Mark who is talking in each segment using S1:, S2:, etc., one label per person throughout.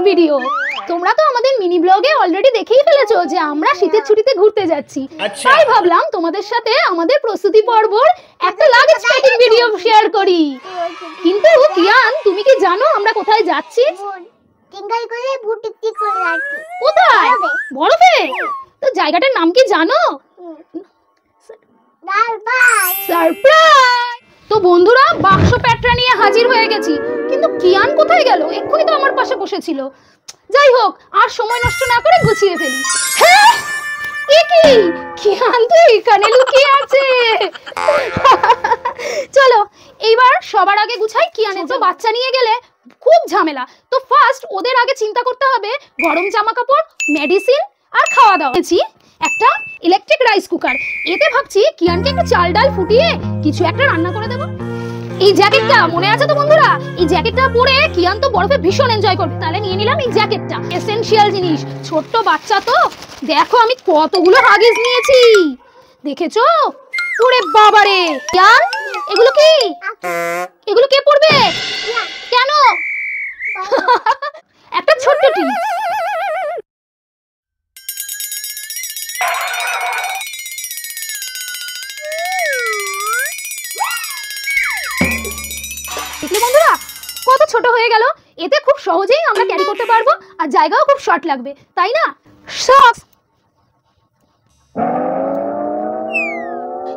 S1: Video. তোমরা তো আমাদের মিনি ব্লগে অলরেডি দেখেই ফেলেছো যে আমরা শীতের ছুটিতে ঘুরতে যাচ্ছি। তাই ভাবলাম তোমাদের সাথে আমাদের প্রস্তুতি পর্বর একটা লাগেজ প্যাকিং ভিডিও শেয়ার করি। কিন্তু কিয়ান, তুমি কি জানো আমরা কোথায় যাচ্ছি? কোথায়? বরফে? তো জায়গাটার নাম কি জানো? সারপ্রাইজ। তো বন্ধুরা, বাক্স প্যাটরা নিয়ে হাজির হয়ে গেছি, কিন্তু কিয়ান কোথায় গেল? এক্ষুনি তো আমার পাশে বসেছিল। যাই হোক, আর সময় নষ্ট না করে গুছিয়ে ফেলি। হ্যাঁ, এ কি? কিয়ান তো এখানে লুকিয়ে আছে। চলো এইবার সবার আগে গুছাই। কিয়ানের তো বাচ্চা নিয়ে গেলে খুব ঝামেলা, তো ফার্স্ট ওদের আগে চিন্তা করতে হবে গরম জামা কাপড়, মেডিসিন আর খাওয়া দাওয়া। একটা ইলেকট্রিক রাইস কুকার, এতে ভাবছি কিয়ানকে একটু চাল ডাল ফুটিয়ে কিছু একটা রান্না করে দেবো। এই জ্যাকেটটা মনে আছে তো বন্ধুরা? এই জ্যাকেটটা পরে কিয়ান তো বরফে ভীষণ এনজয় করবে, তাহলে নিয়ে নিলাম এই জ্যাকেটটা। এসেনশিয়াল জিনিস, ছোট্ট বাচ্চা তো। দেখো আমি কতগুলো হাগিস নিয়েছি, দেখেছো? ওরে বাবারে কিয়ান, এগুলো কি? এগুলো কে পরবে? কেন? একটা ছোট্ট টিপ। দেখলে বন্ধুরা কত ছোট হয়ে গেল। এতে খুব সহজেই আমরা ক্যারি করতে পারবো, আর জায়গাও খুব শর্ট লাগবে, তাই না? সক্স।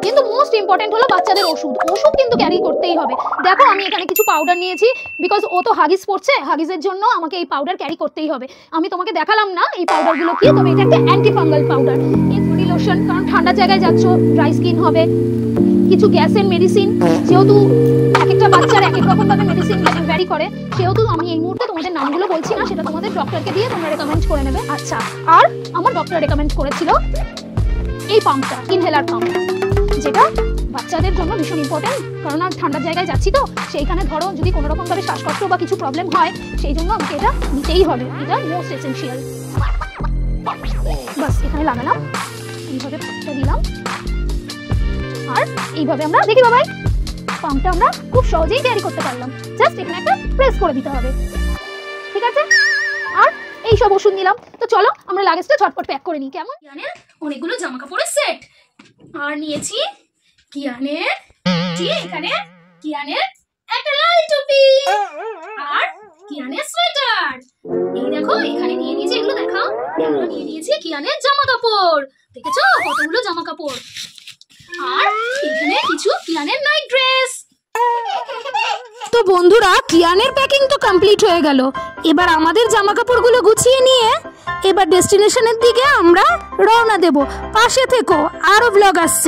S1: কিন্তু মোস্ট ইম্পর্টেন্ট হলো বাচ্চাদের ওষুধ। ওষুধ কিন্তু ক্যারি করতেই হবে। দেখো আমি এখানে কিছু পাউডার নিয়েছি, বিকজ ও তো হাগিস পড়ছে, হাগিসের জন্য আমাকে এই পাউডার ক্যারি করতেই হবে। আমি তোমাকে দেখালাম না এই পাউডারগুলো কি, তবে এটা একটা অ্যান্টি ফাঙ্গাল পাউডার। এর বডি লোশন, কারণ ঠান্ডা জায়গায় যাচ্ছ, ড্রাই স্কিন হবে। কিছু গ্যাসের মেডিসিন, যেহেতু এক একটা বাচ্চার এক এক রকম ভাবে মেডিসিন ভ্যারি করে, সেহেতু আমি এই মুহূর্তে তোমাদের নামগুলো বলছি না, সেটা তোমাদের ডক্টরকে দিয়ে তোমরা রেকমেন্ড করে নেবে। আচ্ছা, আর আমার ডক্টর রেকমেন্ড করেছিল এই পাম্পটা, ইনহেলার পাম্প, যেটা বাচ্চাদের জন্য ভীষণ ইম্পর্টেন্ট। কারণ আর ঠান্ডার জায়গায় যাচ্ছি তো, সেইখানে ধরো যদি কোনো রকম ভাবে শ্বাসকষ্ট বা কিছু প্রবলেম হয়, সেই জন্য আমাকে এটা নিতেই হবে। এটা মোস্ট এসেনশিয়াল। বাস এখানে লাগালাম, এইভাবে পাম্পটা দিলাম, আর এইভাবে আমরা দেখি বাবাই পাম্পটা আমরা খুব সহজেই ক্যারি করতে পারলাম। জাস্ট এখানে একটা প্রেস করে দিতে হবে, ঠিক আছে? আর এই সব ওষুধ নিলাম। তো চলো আমরা লাগেজটা ঝটপট প্যাক করে নিই। কেমন? কিয়ানের অনেকগুলো জামা কাপড়ের সেট, আর নিয়েছি কিয়ানের এখানে কিয়ানের একটা লাল টুপি, আর কিয়ানের সোয়েটার। এই দেখো এখানে নিয়ে নিয়েছি, এগুলো দেখাও। এগুলো নিয়ে নিয়েছি কিয়ানের জামা কাপড়, দেখেছো কতগুলো জামা কাপড়। আর এখানে কিছু কিয়ানের নাইট ড্রেস। তো বন্ধুরা, কিয়ানের প্যাকিং তো কমপ্লিট হয়ে গেল। এবার আমাদের জামা কাপড়গুলো গুছিয়ে নিয়ে এবার ডেস্টিনেশনের দিকে আমরা রওনা দেব। পাশে থেকো, আরো ব্লগ আসছে।